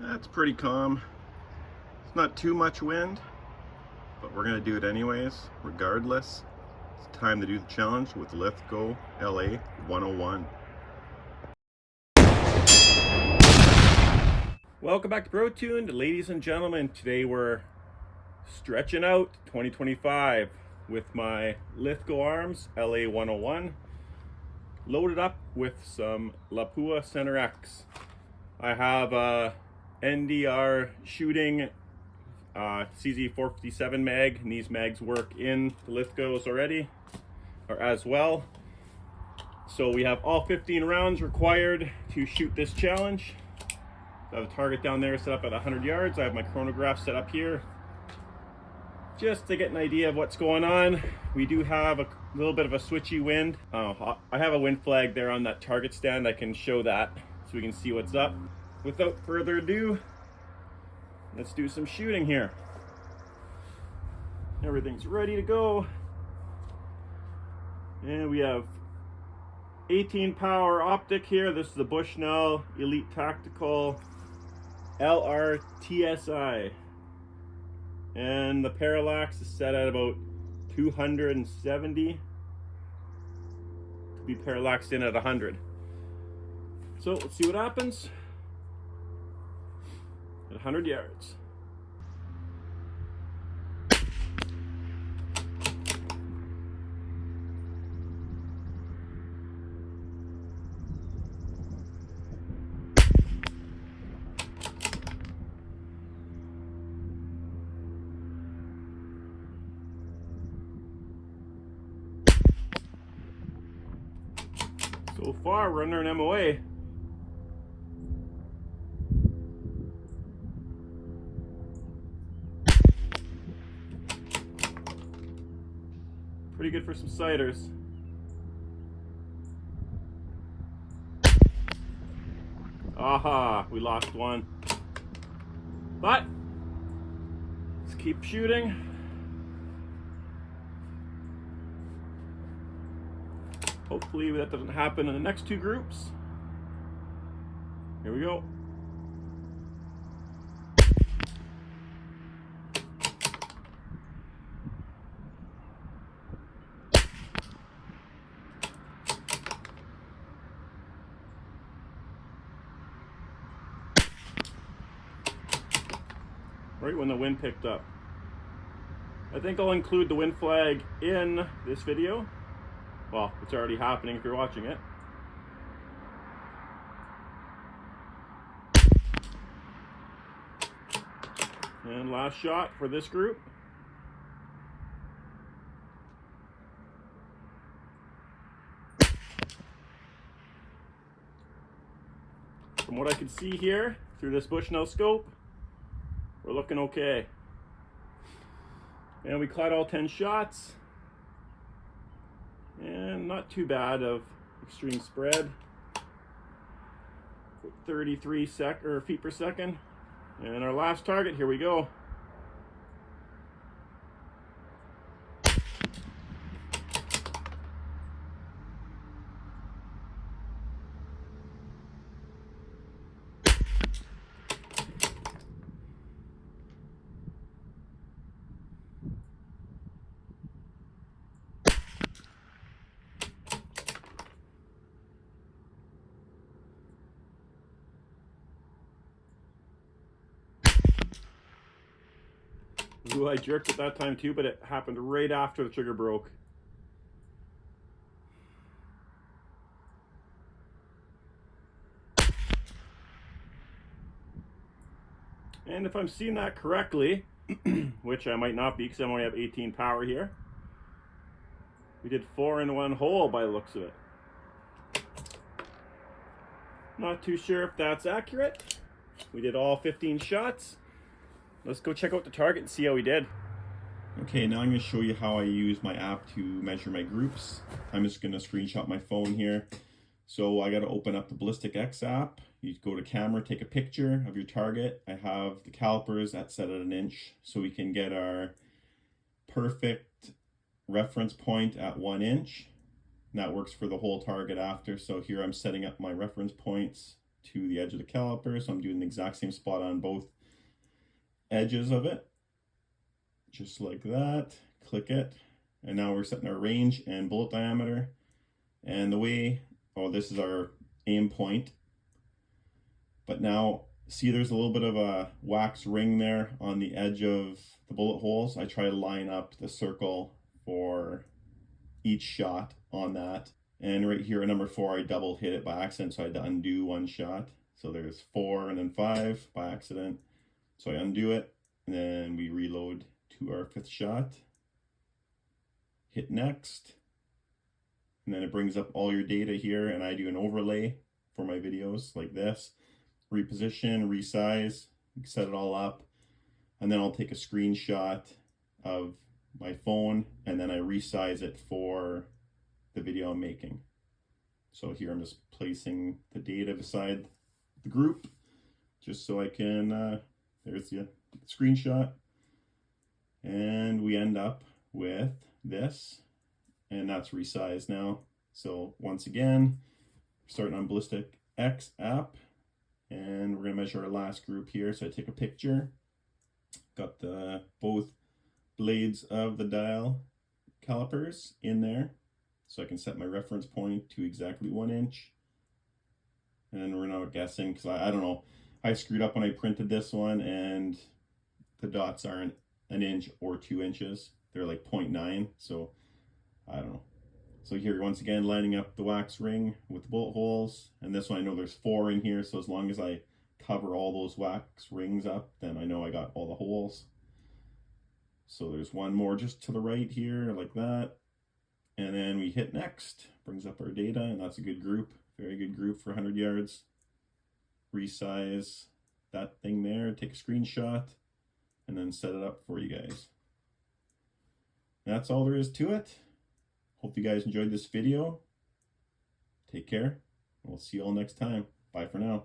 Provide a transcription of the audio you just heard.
That's pretty calm. It's not too much wind, but we're gonna do it anyways, regardless. It's time to do the challenge with Lithgow LA101. Welcome back to Brotuned, ladies and gentlemen. Today we're stretching out 2025 with my Lithgow arms LA101, loaded up with some Lapua Center X. I have a NDR shooting CZ457 mag, and these mags work in the Lithgows already, or as well. So we have all 15 rounds required to shoot this challenge. I have a target down there set up at 100 yards. I have my chronograph set up here just to get an idea of what's going on. We do have a little bit of a switchy wind. I have a wind flag there on that target stand. I can show that so we can see what's up. Without further ado, let's do some shooting here. Everything's ready to go. And we have 18 power optic here. This is the Bushnell Elite Tactical LRTSI. And the parallax is set at about 270 to be parallaxed in at 100. So let's see what happens at 100 yards. So far, we're under an MOA. Pretty good for some sighters. Aha, we lost one. But let's keep shooting. Hopefully that doesn't happen in the next two groups. Here we go. Right when the wind picked up. I think I'll include the wind flag in this video. Well, it's already happening if you're watching it. And last shot for this group. From what I can see here through this Bushnell scope, we're looking okay. And we caught all 10 shots. And not too bad of extreme spread. 33 feet per second. And our last target, here we go. Ooh, I jerked at that time too, but it happened right after the trigger broke. And if I'm seeing that correctly, which I might not be because I only have 18 power here, we did 4 in one hole by the looks of it. Not too sure if that's accurate. We did all 15 shots. Let's go check out the target and see how we did. Okay, now I'm going to show you how I use my app to measure my groups. I'm just going to screenshot my phone here. So I got to open up the Ballistic X app. You go to camera, take a picture of your target. I have the calipers that's set at 1 inch so we can get our perfect reference point at 1 inch. And that works for the whole target after. So here I'm setting up my reference points to the edge of the caliper. So I'm doing the exact same spot on both edges of it. Just like that. Click it. And now we're setting our range and bullet diameter. And the way, oh, this is our aim point. But now, see there's a little bit of a wax ring there on the edge of the bullet holes. I try to line up the circle for each shot on that. And right here at number 4, I double hit it by accident, so I had to undo one shot. So there's 4 and then 5 by accident. So I undo it, and then we reload to our 5th shot. Hit next. And then it brings up all your data here, and I do an overlay for my videos like this. Reposition, resize, set it all up. And then I'll take a screenshot of my phone, and then I resize it for the video I'm making. So here I'm just placing the data beside the group just so I can, there's the screenshot. And we end up with this, and that's resized now. So once again, starting on Ballistic X app, and we're gonna measure our last group here. So I take a picture, got the both blades of the dial calipers in there, so I can set my reference point to exactly 1 inch. And then we're now guessing, because I don't know, I screwed up when I printed this one, and the dots aren't 1 inch or 2 inches. They're like 0.9, so I don't know. So here, once again, lining up the wax ring with the bullet holes. And this one, I know there's 4 in here, so as long as I cover all those wax rings up, then I know I got all the holes. So there's one more just to the right here, like that. And then we hit next, brings up our data, and that's a good group. Very good group for 100 yards. Resize that thing there, take a screenshot, and then set it up for you guys. That's all there is to it. Hope you guys enjoyed this video. Take care. We'll see you all next time. Bye for now.